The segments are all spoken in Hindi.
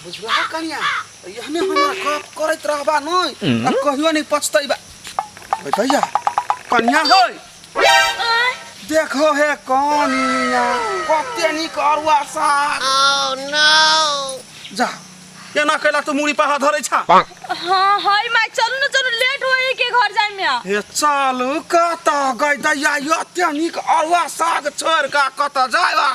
बुझला कनिया यहने हमरा गप करैत रहबा नै आ कहियो नै पछतैबा भैया कनिया होय देखो हे कनिया कते निक अरुआ साग Oh no! जा केना कैला तू मुड़ी पहा धरै छा हां हाय माय चलू न चलू लेट होई के घर जाय में हे चलू कत गई दैया एते निक अरुआ साग छोड़ का कत जायबा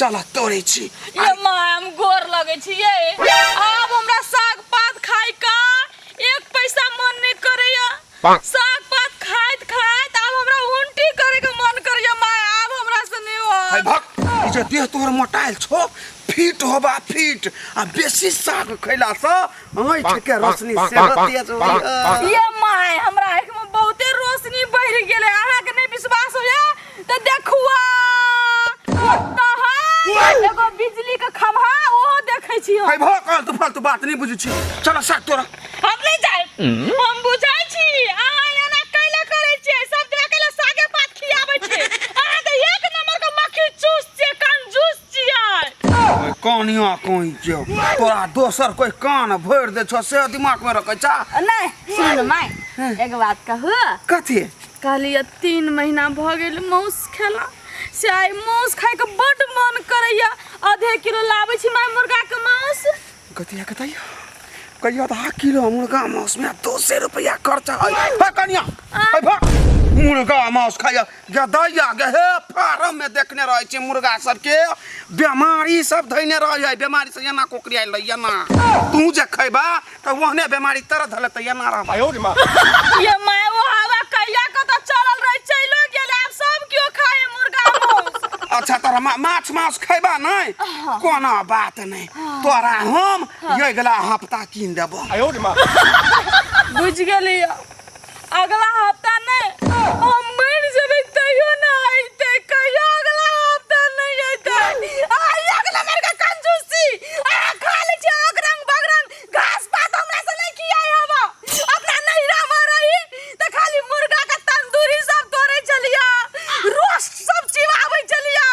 चल तोड़े छी ये माय हम गोर लगे छी ये अब हमरा साग पात खाय का एक पैसा मन नहीं करैया साग पात खाइत खाइत अब हमरा उल्टी करे के मन करैया माय अब हमरा से नहीं हो हाय भक ई जे देह तोहर मोटाइल छो फिट होबा फिट आ बेसी साग खैला से आँख के रोशनी से तेज होई ये माय हमरा आँख में बहुते रोशनी बढ़ गेले अहाँ के नहीं विश्वास होया त देखुआ एगो बिजली के खंभा ओ देखै छी हाय भक तू फालतू बात नहीं बुझै छी चल साग तोरा हम नहीं जाए हम बुझाई छी अहाँ एना कैला करे छी सब दिन कैला सागे पात खियाबै छी अहाँ त एक नंबर के मक्खी चूस छी कंजूस छी यार कनिया कोई जो तोरा दोसर कोई कान भर दे छ से दिमाग में रखै छा नहीं सुन माय एक बात कहू कथि कहलिए 3 महीना भ गेल मौस खेला से आई मौस खाय के बड मन करैया आधे किलो लाबै छी माय मुर्गा के मांस कथिया कतैया कहियो आधा किलो मुर्गा मांस में 200 रुपया खर्चा है कनिया हाय भक मुर्गा मांस खाया गदैया गहे फार्म में देखने रहे छी मुर्गा सब के बीमारी सब धइने रह है बीमारी से एना कोकरी आइल एना तू जे खैबा त ओहने बीमारी तरह धले त एना रहबा ये माय वो हवा कहिया क त चलल रह चलो गेल अब सब क्यों खाए मुर्गा मांस अच्छा तोरा माछ मांस खैबा नहीं कोनो बात नहीं तोरा हम ये गला हफ्ता कीन देबो बुझ गेली अगला हफ्ता नहीं हम मर जेबै तइयो ना आइते कहियो अगला हफ्ता नहीं आइते आई अगला मेरे का कंजूसी आ खा ले छी अगरंग बगरंग घास पात हमरा से नहीं किया हवा अपना नहीं रामा रही त खाली मुर्गा का तंदूरी सब तोरे चलिया रोस्ट सब चिबाबै चलिया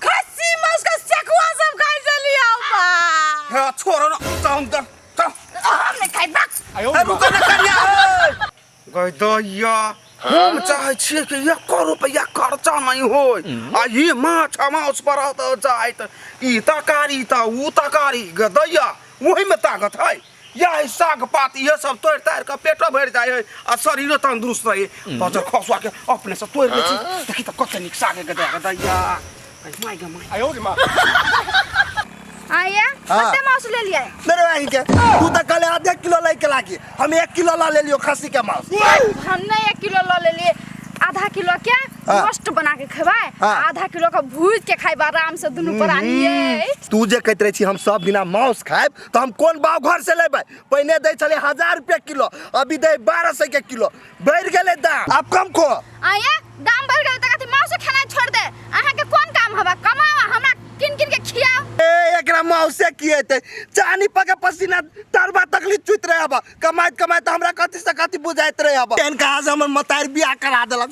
खस्सी मांस का सेकुआ सब खाइ चलिया बा हे छोरो न हम हम नहीं खाइ बा रुक न करिया गई दैया हम चाहे छी कि 1 रुपया खर्चा नहीं होय आ ये माछ मांस पर तो जाइत ई तकारी त ऊ तकारी गदैया वही में ताकत है यही साग पात ये सब तोड़ ताड़ के पेटो भर जाए है आ शरीर तंदुरुस्त रहे तो जब खसवा के अपने से तोड़ ले छी देखि त कते निक साग गदैया माय ग माय आया कते मांस ले लिया मेरे भाई के तू तो कल आधे किलो लेके लागी हम 1 किलो ला ले लियो खस्सी के मांस हमने 1 किलो ले लिए आधा किलो क्या रोस्ट बना के खवाए आधा किलो का भूज के खाए आराम से दुनु परानिए तू जे कहत रही छी हम सब बिना मांस खाएब तो हम कोन बाव घर से लेबै पहले दे चले 1000 रुपया किलो अभी दे 1200 के किलो बढ़ गेले दाम आप कम खो आया दाम बढ़ गेल त कथि मांस खाना छोड़ दे अहाँ के कोन काम हबा कमावा हमरा किन किन के खियाओ ए एकरा मौसे किएते चानी पके पसीना तरबा तकली चुत रहे हबा कमाइत कमाइत हमरा कथि से कथि बुझाइत रहे हबा एन का आज हमर मतार बियाह करा देलक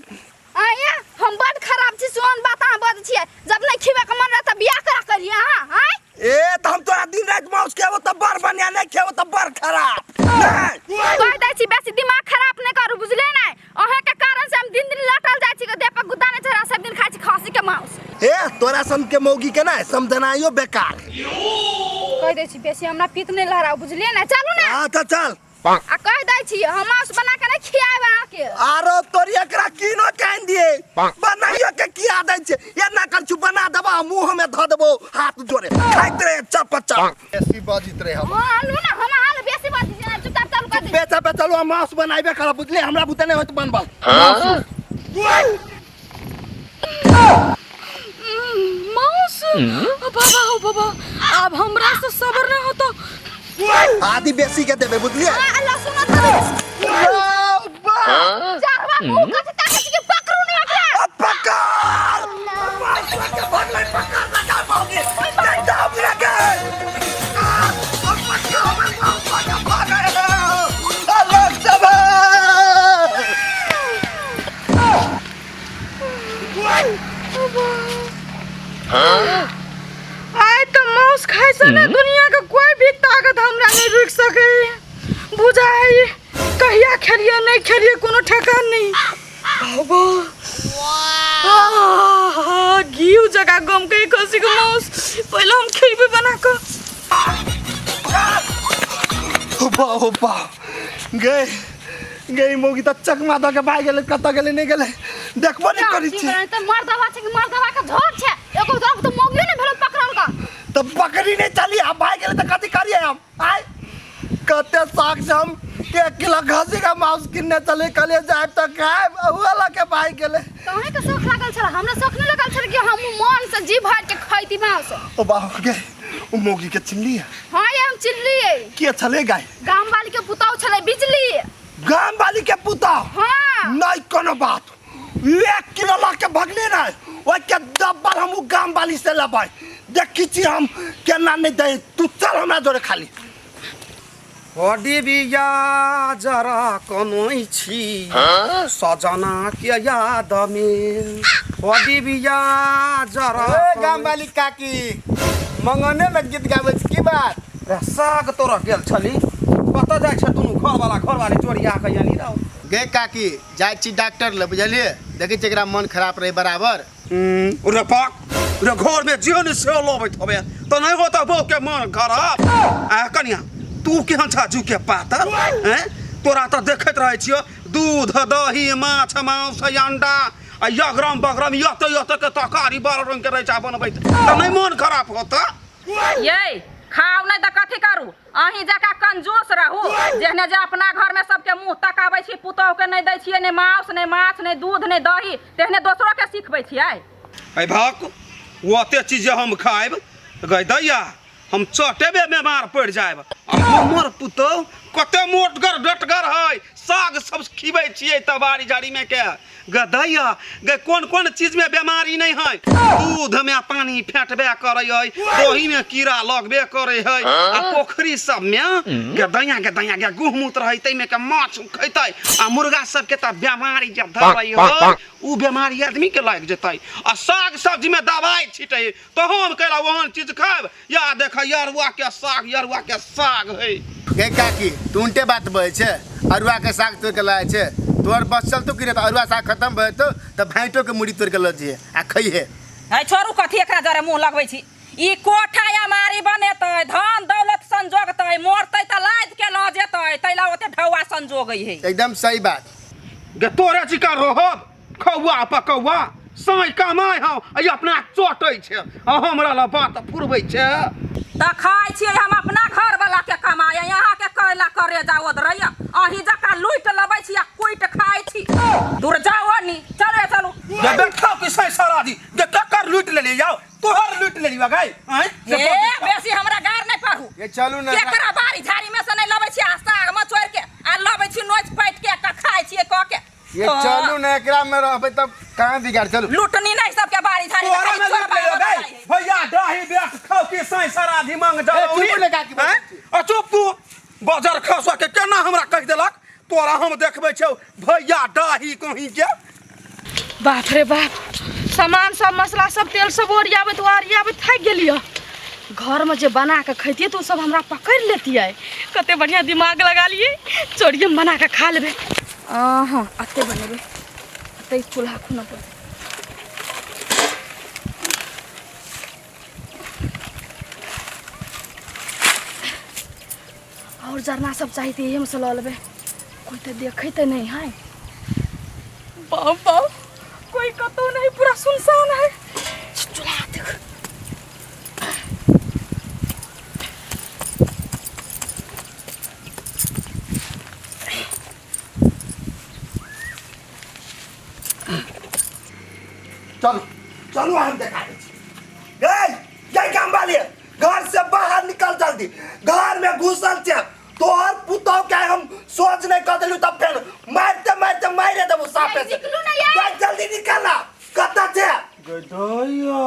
आया हम बड खराब छी सोन बात अहाँ बद छियै जब नहीं खिबे के मन रहता बियाह करा करिए हां ए त हम तोरा दिन रात मौस खेबो त बर बनिया नहीं खेबो त बर खराब कह दै छी बेसी दिमाग खराब नहीं करू बुझले नहीं अहाँ के कारण से हम दिन दिन लटल जाय छी के देह पर गुद्दा नहीं चढ़ा सब दिन खाय छी खस्सी के मांस ए तोरा सन के मौगी के ना समझनाइयो बेकार कह दै छी बेसी हमरा पित नहीं लहराओ बुझलिए ना चलू ना हां त चल आ कह दै छी हम मांस बना के नहीं खियाब अहाँ के आरो तोरी एकरा कीनो कान दिए बनाइयो के किया दै छै एना कर छु बना देबा मुंह में ध देबो हाथ जोरे खाइत रहे चपचा ऐसी बाजित रहे हम हां लो ना हम हाल बेसी बात छै चुपचाप चालू कर दे बेचा पे चलो मांस बनाइबे कर बुझले हमरा बुते नहीं होत बनबल मांस बाबा हो बाबा अब हमरा से सबर नहीं होतो आदि बेसी के देबे बुझलिए अल्लाह सुनो तो जारवा मुंह कथि ताके छी के पकड़ू नहीं ओकरा पकड़ मांस के बदले पकड़ लगा पाओगे नहीं दाब लगे अब पकड़ मांस का भागे अल्लाह सबा आय तो मांस खाए से ना दुनिया का कोई भी ताकत हमरा नहीं रुक सके बुझाई कहिया खेलिए नहीं खेलिए कोनो ठेकान नहीं बाबा घीव जगह गम के खसी के मांस पहले हम खइबे बना के ओबा गए गई मोगी त चकमा द के भाग गेले कत गेले नहीं गेले देखबो नहीं करी छी त मर्दवा छै कि मर्दवा के झोर छै एको तरफ तो मोगियो नहीं भेल पकड़न का तो पकड़ी नहीं चली हम भाग गेले त कथि करिए हम आय कते साग से हम 1 किलो खसी का मांस किनने चले कले जाए त खाए वाला के भाग गेले तोहे के शौक लागल छला हमरा शौक नहीं लागल छल कि हम मन से जी भर के खैती मांस ओ बा गए ओ मोगी के चिल्ली हां ये हम चिल्ली के चले गाय गांव वाली के पुताव छले बिजली गांव वाली के पुता हां नहीं कोनो बात 1 किलो ला के भगले रहे ओ के डब्बल हम गांव वाली से लबाई देखी छी हम केना नहीं दे तू चल हमरा जोरे खाली हडी बिया जरा कनई छी सजना के याद में हडी बिया जरा गांव वाली काकी मंगने में गीत गावे की बात रे साग तोरा गेल छली कत जाय छ दुनु घर वाली चोरिया के यानी रहो गे काकी जाय छी डॉक्टर ले बुझलिए देखै छी एकरा मन खराब रहे बराबर रे पाक रे घर में जीवन से लोबैत होबे तो नहीं होता बो के मन खराब आ कनिया तू केहन छा जू के पातर हैं तोरा तो देखैत रहे छियो दूध दही माछ मांस अंडा आ यग्रम बग्रम यत के तरकारी बार रंग के रहे छा बनबैत तो नहीं मन खराब होता ये खाओ नहीं त कथी करू अहीं जका कंजूस रहू जेहने जे अपना घर में सबके मुंह तकाबै छी पुतोह के नहीं दै छियै ने मांस ने माछ ने दूध ने दही तेहने दोसरो के सिखबै छियै ऐ भाक ओते चीज हम खाइब गई दैया हम चटेबे बीमार पड़ जाएब हमर पुतोह कते मोटगर डटगर है साग सब खिबै छियै त बाड़ी झाड़ी में के गदैया गे कौन चीज में बीमारी नहीं है दूध में पानी फेंटबे करे है दही में कीड़ा लगबे करे है आ पोखरी सब में गदैया गे गुहमूत रहै तै में के माछ खैतै आ मुर्गा सब के त बीमारी जब धरै है उ बीमारी आदमी के लाग जेतै आ साग सब्जी में दवाई छिटै तो हम कहला ओहन चीज खाब या देख यरुआ के साग है गे काकी तू उल्टे बात बहे छे अरुआ के साग तोड़ के लाए छे तोर बस चल तो किरे अरुआ साग खत्म भए तो त भाइटो के मुड़ी तोड़ के ल जिए आ खइहे है छोरू कथी एकरा जरे मुंह लगबै छी ई कोठा यामारी बनेतै धन दौलत संजोगतै मोरतै त लाद के ल जेतै तैला ओते ढौआ संजोगै है एकदम सही बात गे तोरे चिका रहब खौआ पकौआ साई कमाय हम आ अपना चोटै छे आ हमरा ला बात फुरबै छे त खाइ छियै हम अपना घर वाला के कमाय यहाँ के कैला करे जाओ रहिया अही जका लूट लबै छी आ कुइट खाइ छी दूर जाओ नी चलू गे देखौ कि सही सरादी गे ककर लूट लेली जाओ तोहर लूट लेली गई हैं ए बेसी हमरा गार नै पढ़ू ये चलू ना केकरा बाड़ी झाड़ी में से नै लबै छी आ साग मचोर के आ लबै छी नोच पाइट के त खाइ छी क के ये चलू ना एकरा में रहबै तब कहां बिगाड़ चलू लूटनी नहीं सबके बाड़ी झाड़ी में तोरा में लूट ले गई भैया डाही बेट खाओ कि सही सराधी मांग जाओ चुप ले काकी आ चुप तू बाजार खसवा के केना हमरा कह देलक तोरा हम देखबै छौ भैया डाही कहीं के बाप रे बाप सामान सब मसला सब तेल सब ओरियाबे थक गेलियो घर में जे बना के खैतिए तो सब हमरा पकड़ लेतिए कते बढ़िया दिमाग लगा लिए चोरिये में बना के खा लेबे हां अते बनेबे अते चूल्हा खुना पर और जरना सब चाहिए यही में से ल लेबे कोई तो देखे तो नहीं है बाप कोई कतो नहीं पूरा सुनसान है चुला देख चलो हम देखा दे काम वाली घर से बाहर निकल जल्दी घर में घुसल छे तोहर पुतौ के हम सोच नहीं कर देलु तब फिर मारते मारे देबो सापे से जल्दी निकलना कता छे गदैया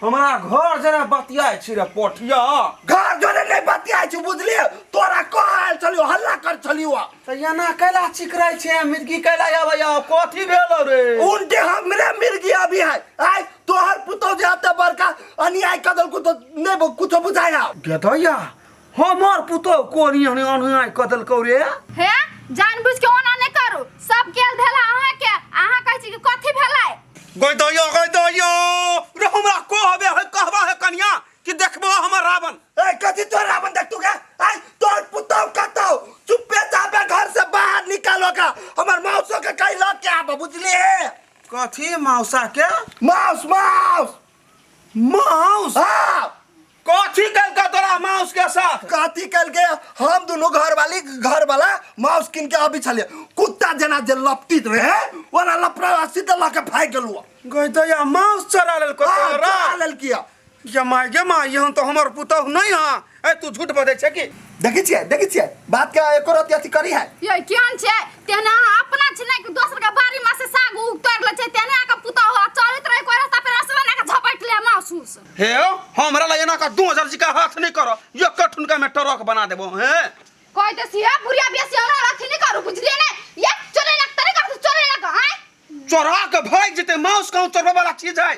हमरा घर जरा बतियाय छी रे पोठिया घर जोरे नहीं बतियाय छी बुझलिए तोरा कहल चलियो हल्ला कर चलियो त याना कैला चिकराय छे मिर्गी कैला आबैया कथी भेलो रे उनटे हमरे मिर्गी अभी है आय तोहर पुतौ जाते बड़का अन्याय कदल को तो नहीं कुछ बुझाया गदैया हमर पुतो कोनी हने अनहाय कदल कौरे हे जानबूझ के ओना नहीं करू सब केल धेला अहाँ कहै छी कि कथी भेलै गई दइयो रे हमरा कहबे है कहबा है कनिया कि देखबो हमर रावण ए कथी तो रावण देख तू के आई तोर पुतौ कतौ चुपे चापे घर से बाहर निकालो का हमर मौसो के कहि ल के आब बुझली कथी मौसा के माउस माउस माउस हां कथी कल का तोरा माउस के साथ कथी कल के हम दोनों घर वाला माउस किन के अभी छले कुत्ता जना जे लपटित रहे ओना लपरा सीधे ल के फाइ गेलु गई दइया माउस चरा लेल को तोरा लेल किया ये माय यहाँ तो हमर पुतो नहीं हां ए तू झूठ बजै छै की देखै छियै बात के एको रति अथी करी है ये केहन छै तेना अपना छै नै कि दोसर के बारी में से साग उग तोड़ ले छै तेना के पुता हो चलत रहे कोई रास्ता पे रसवा ना के झपट ले महसूस हे हमरा लगे ना का 2000 जी का हाथ नहीं करो ये कठुन का मैं ट्रक बना देबो हे कोई तो सिया बुढ़िया बेसी हमरा अथी नहीं करू बुझलिए ने ये चले लग तरे कर चले लग हैं चोरा के भाग जेते माउस कहूं चोरबे वाला चीज है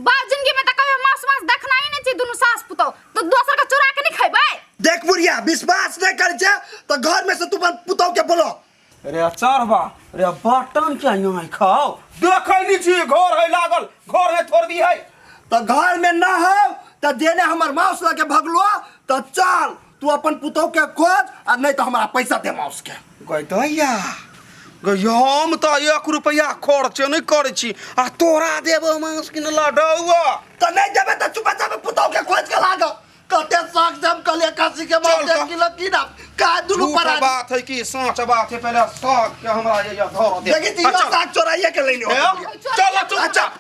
बा जिंदगी में त कभी मांस देखना ही नहीं छी दोनों सास पुतो तो दोसर का चोरा के नहीं खइबै देख बुढ़िया विश्वास नहीं करे छै तो घर में से तू पुतौ के बोलो रे चढ़बा रे बटन क्या यहाँ खाओ देखै नी छी घर है लागल घर है छोड़ दी है तो घर में ना हो तो देने हमर माउस लगे भगलो तो चल तू अपन पुतौ के खोज और नहीं तो हमारा पैसा दे माउस के गई दइया हम तो 1 रुपया खर्च नहीं करे छी आ तोरा देबो माउस किन लडौआ तो नहीं देबे तो चुप चाप पुतौ के खोज के लाग कते साग जम कले कासी के माउस 1 किलो कीना का दुनु पर बात है कि सच बात है पहले साग के हमरा ये धर दे देखी तीन साग चोराइए के लेने हो चल चुपचाप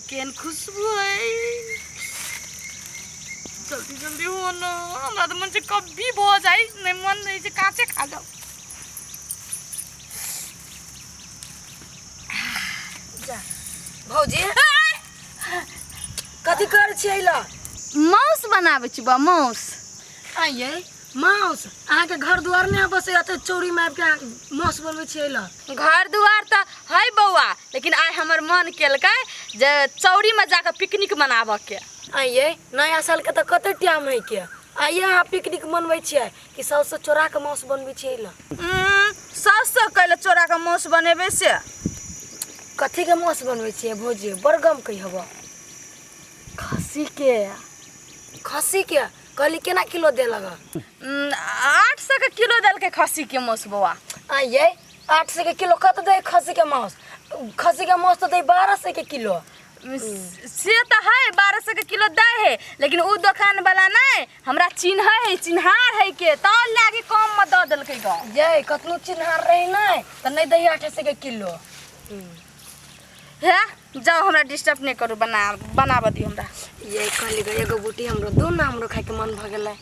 केन खुशबू है जल्दी जल्दी हो ना हमरा तो मन से कभी भो जाए नहीं मन नहीं से काचे खा जाओ जा भौजी कथी कर छियै ल मांस बनाबै छी बा मांस आइए माउस अहाँ के घर द्वार में बसे अते चौरी में के मांस बनबै छियै ल घर दुआर तो है बौआ लेकिन आइ हमर मन केलकै जे चौरी में जाकर पिकनिक मनाबे के आइए नया साल के त कते टाइम है के आइए अहाँ पिकनिक मनबै छियै कि सबसे चोरा के मांस बनबै छियै ल सबसे कहले चोरा के मांस बनेबे से कथी के मांस बनबै छियै भौजी बरगम कहि हबो खस्सी के कहली केना किलो दे लगा 800 के किलो दल के खस्सी के मांस बौआ आइए 800 के किलो कत दे खस्सी के मांस तो दे 1200 के किलो से तो है 1200 के किलो दे है लेकिन उ दुकान वाला नहीं हमरा चिन्हार है के तो लागे कम में द देलकै ग ये कतनो चिन्हार रही नहीं तो नहीं दे 800 के किलो है जाओ हमरा डिस्टर्ब नहीं करू बनाब दी हमरा ये कहली ग एगो बूटी हमरो दो ना हमरो खाए के मन भ गेलै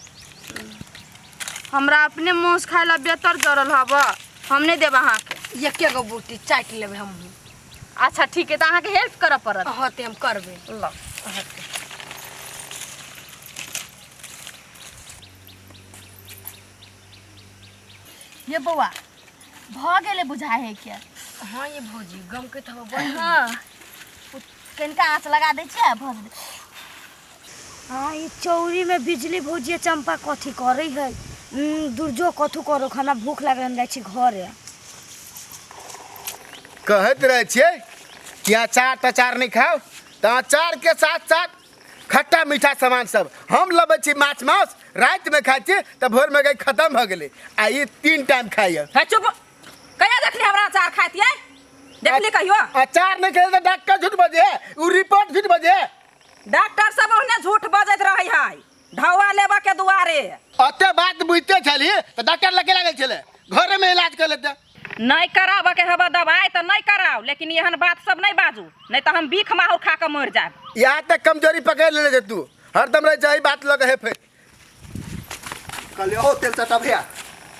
हमरा अपने मांस खाए ला बेहतर जरल हब हम नहीं देब अहाँ के एके गो बूटी चाट लेबे हम अच्छा ठीक है तो अहाँ के हेल्प करऽ पड़त होते हम करबे ल ये बौआ भ गेले बुझाए है क्या हां ये भौजी गम के थब बन हां कनिका आँच लगा दै छियै भज दे हाँ ये चौरी में बिजली भौजी चंपा कथी करे है दुर्जो कथू करो खाना भूख लागल जाय छी घरे कहत रहे छे कि अचार नहीं खाओ तो अचार के साथ साथ खट्टा मीठा सामान सब हम लबे छी माछ मांस रात में खाई छी तो भोर में गई खत्म हो गेले आ ये 3 टाइम खाइए है चुप कहिया देखली हमरा अचार खातियै देखली कहियो अचार नहीं खाए तो डॉक्टर झूठ बजे उ रिपोर्ट झूठ बजे डॉक्टर सब ओने झूठ बजैत रहै है ढौआ लेबा के दुआरे अते बात बुझते छली तो डॉक्टर लगे लागल छले घरे में इलाज कर लेते नहीं कराब के हवा दवाई तो नहीं कराओ लेकिन एहन बात सब नहीं बाजू नहीं तो हम बीख माहौर खा के मर जाब यहाँ तक कमजोरी पकड़ ले तू हरदम रह जाई बात लगे है फिर कहले हो तेल चटा भैया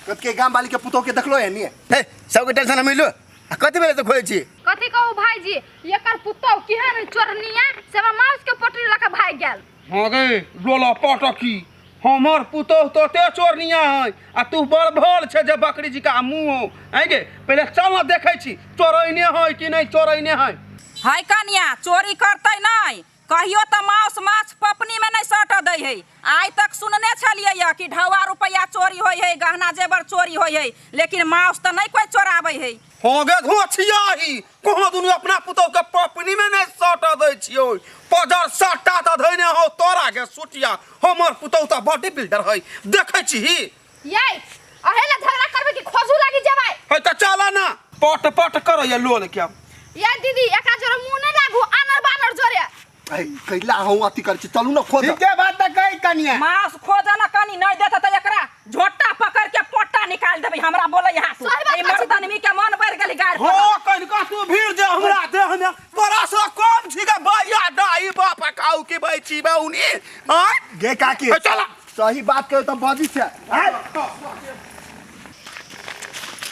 कत के गांव वाली के पुतो के देखलो है नहीं हे सब के टेंशन हम लो कथि बेले तो खोले छी कथी कहू भाईजी एकर पुतौ केहन चोरनिया से हमर माउस के पोटरी लका भाग गेल हां गे लोला पटकी हमर पुतोह तो ते चोरनिया है आ तू बड़ भोल छे जे बकरी जी का मुंह है गे पहले चल ना देखे छी चोरैने है कि नहीं चोरैने है। हाय कन्या चोरी करते नहीं कहियो तो मांस माछ पपनी में नहीं सट दै है। आज तक सुनने छलिए कि ढौआ रुपया चोरी होय है गहना जेवर चोरी होय है लेकिन मांस तो नहीं कोई चोराबै है। हो गे धोछियाही कहाँ दुनू अपना पुतोह के पपनी में नहीं सट दै छियो पजर सट्टा त धैने हो तोरा के सुटिया हमर पुतोह त बॉडी बिल्डर है देखे छी ये अहेला झगड़ा करबे कि खोजू लागी जेबै है त चला ना पट पट करो ये लोल क्या ये दीदी एका जोरे मुंह नहीं लागू आनर बानर जोरे कैला हम अति कर छी चलू ना खोज ठीक है बात कही कनिया मांस खोजा ना कनी नहीं देता तो एकरा झोटा पकड़ के पोटा निकाल देबै हमरा बोले यहाँ से ए मर्दानमी के मन बढ़ गेली गाड़ हो कनिका तू भीड़ जे हमरा देह में तोरा से कम छी के भैया दाई बाप खाऊ के बैची बाउनी हां गे काकी चला सही बात कहो तो बाजी से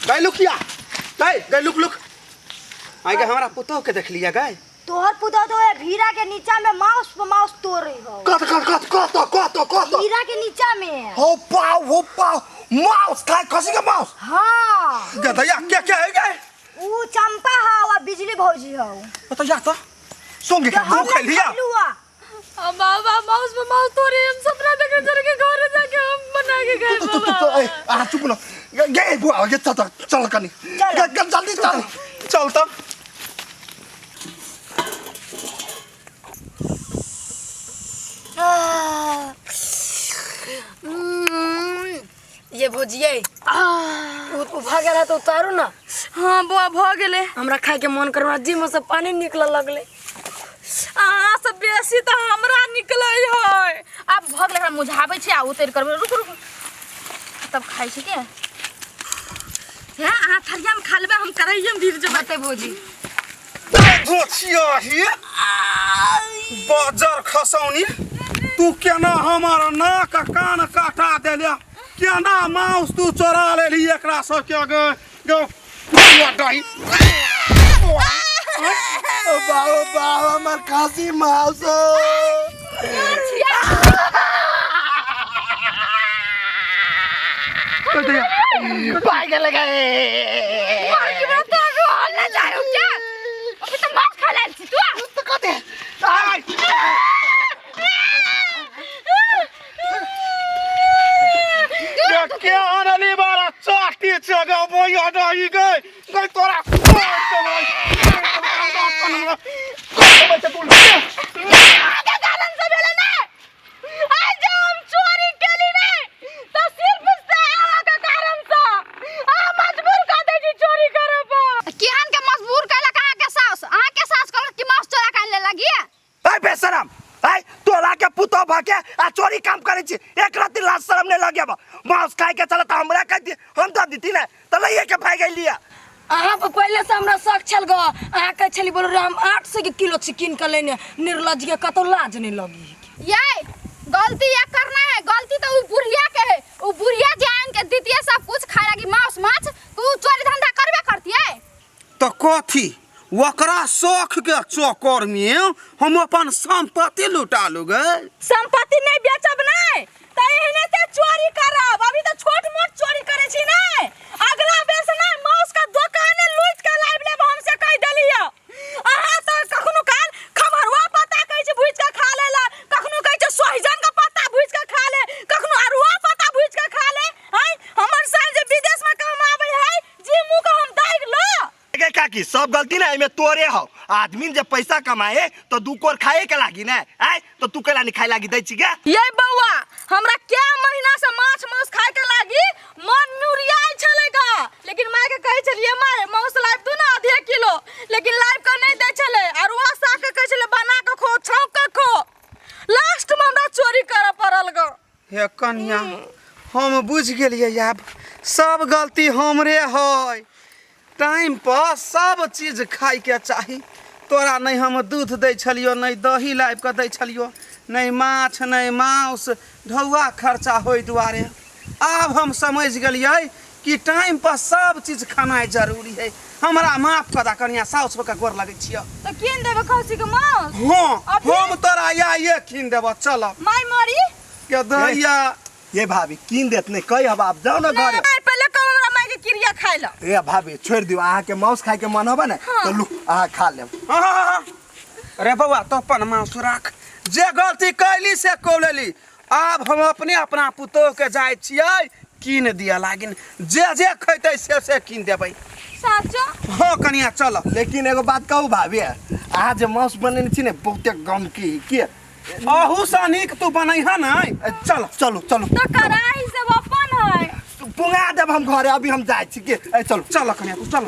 गई लुकिया गई लुक आई के हमरा पुतोह के देख लिया गई तोहर पुतोह तो है भीरा के नीचा में माउस तोड़ रही हो। कत भीरा के नीचा में हो पाओ माउस काय खसी का माउस हाँ गधया क्या है गए ऊ चंपा हा बिजली भौजी हो तो जा तो सोंगे का हम खा लिया बाबा माउस में माउस तोड़े हम सपना देख चल के घर जाके हम बना के गए बाबा। आ चुप ना गे बुआ ये चल कनी जल्दी चल तब ये भोजिए भागे रहा तो उतारू ना। हाँ बुआ भ गेले हमरा खाए के मन करवा जी में से पानी निकल लगले आ सब बेसी तो हमरा निकले है अब भग लगा मुझाबै छी आ उतर करबे रुक तब खाइ छी के हे आ थरिया में खा लेबे हम करैयम धीरे जे बते भोजी धोछियाही बाजार खसौनी तू केना हमारा नाक कान काटा देले केना माउस तू चोरा लेली एकरा से के गो डाई बाबा हमर खासी माउस पाई के लगे की बात तो हल ना जायो क्या अभी तो मांस खा ले छी तू कते क्या आनली बारा चाटी जगह बोया डाई गई तोरा चोरी काम करे छी एक रात लाज शरम नहीं लगे मांस खाए के चलता हमरा कह दी हम दे दीती ना त लइए के भाग गेलिया अहाँ पर पहले से हमरा शक छल ग अहाँ कह छली बोल हम 800 किलो चिकन के लेने निर्लज के कतो लाज नहीं लगी ये गलती ये करना है गलती तो उ बुढ़िया के है उ बुढ़िया जान के दीतिए सब कुछ खाए लगी मांस माछ तू चोरी धंधा करबे करती है तो कथी वकरा शौक के चक्कर में हम अपन संपत्ति लुटा लू गए संपत्ति नहीं बेचब नहीं त एहने ते चोरी करब अभी तो छोट मोट चोरी करे छी नहीं अगला बेर से नहीं माउस का दुकाने लूट के लाइब लेब हमसे कह देलियो अहाँ तो कखनो काल खबरवा पता कहै छी भुज के खा लेला कखनो कहै छी सोहिजन का पत्ता भुज के खा ले कखनो अरुआ पत्ता भुज के खा ले हई हमर साल जे विदेश में कमाबै है जी मुंह का हम दाग लो काकी सब गलती ना में तोरे हो आदमी जब पैसा कमाए तो दू कोर खाए के लागी ना आय तो तू केला नहीं खाए लागी दै छी के ये बउआ हमरा क्या महीना से माछ मांस खाए के लागी मन नुरियाई छलेगा लेकिन माय के कहे छलिए माय मांस लाइब दू ना आधा किलो लेकिन लाइब का नहीं दै छले और वहां सा के कहे छले बना के खो छौक के खो लास्ट में हमरा चोरी करे पड़ल ग हे कन्या हम बुझ गेलिए आब सब गलती हमरे है टाइम पर सब चीज खाए के चाही तोरा नहीं हम दूध दै छलियो नहीं दही लाइब के दै छलियो नहीं माछ नहीं मांस ढौआ खर्चा होय दुआरे अब हम समझ गेलिए कि टाइम पर सब चीज खाना जरूरी है हमरा माफ कर दा कन्या साउस का गोर लगे छियो तो किन देबे खसी के मांस हां हम तोरा या ये खिन देबो चल माय मरी के दहिया ये भाभी कीन देत नहीं कही अब आप जाओ ना घर नहीं, पहले कहो हमरा माय के क्रिया खाइ ल ए भाभी छोड़ दियो अहाँ के मांस खाए के मन होबा ना तो लू अहाँ खा लेब अरे बउआ तो अपन मांस राख जे गलती कैली से कौलेली अब हम अपने अपना पुतोह के जाय छियै कीन दिया लागिन जे खैते से कीन देबै साचो हाँ कनिया चल लेकिन एगो बात कहू भाभी अहाँ जे मांस बनेने छी ने बहुते गम की अहू सा नीक तू बनैहा नहीं चल चलू चलू तो कराही सब अपन है पुंगा देब हम घरे अभी हम जाए छी के चलू चल कनिया तू चल